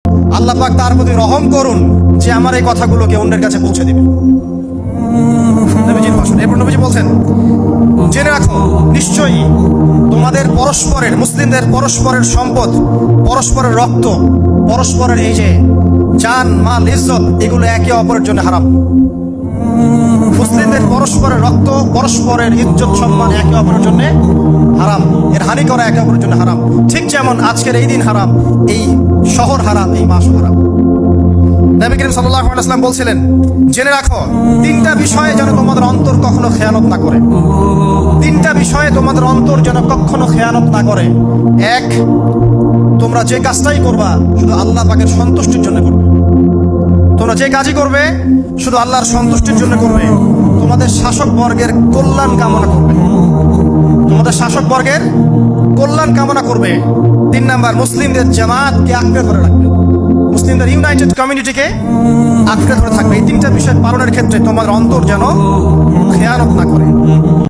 আল্লাহ পাক তার প্রতি রহম করুন যে আমার এই কথাগুলোকে অন্যের কাছে পৌঁছে দিবে। নবীজির ভাষণ। এরপর নবীজি বলছেন, জেনে রাখো নিশ্চয়ই তোমাদের পরস্পরের, মুসলিমদের পরস্পরের সম্পদ, পরস্পরের রক্ত, পরস্পরের এই যে জান মাল ইজ্জত, এগুলো একে অপরের জন্য হারাম। মুসলিমদের পরস্পরের রক্ত, পরস্পরের ইজ্জত সম্মান একে অপরের জন্য হারাম, এর হানি করা একে অপরের জন্য হারাম। ঠিক যেমন আজকের এই দিন হারাম, এই শহর হারাম, এই মাস হারাম। নবী করিম সাল্লাল্লাহু আলাইহি ওয়াসাল্লাম বলছিলেন, জেনে রাখো তিনটা বিষয়ে যেন তোমাদের অন্তর কখনো খেয়ানত না করে। তিনটা বিষয়ে তোমাদের অন্তর যেন কখনো খেয়ানত না করে। এক, তোমরা যে কাজটাই করবা শুধু আল্লাহ পাকের সন্তুষ্টির জন্য করবে। তোমরা যে কাজই করবে শুধু আল্লাহর সন্তুষ্টির জন্য করবে। তোমাদের শাসক বর্গের কল্যাণ কামনা করবে। তোমাদের শাসক বর্গের কল্যাণ কামনা করবে। 3 নাম্বার, মুসলিমদের জামাতকে আঁকড়ে ধরে রাখবে। মুসলিমদের ইউনাইটেড কমিউনিটিকে আঁকড়ে ধরে থাকবে। এই তিনটা বিষয় পালনের ক্ষেত্রে তোমাদের অন্তর যেন খেয়ানত না করে।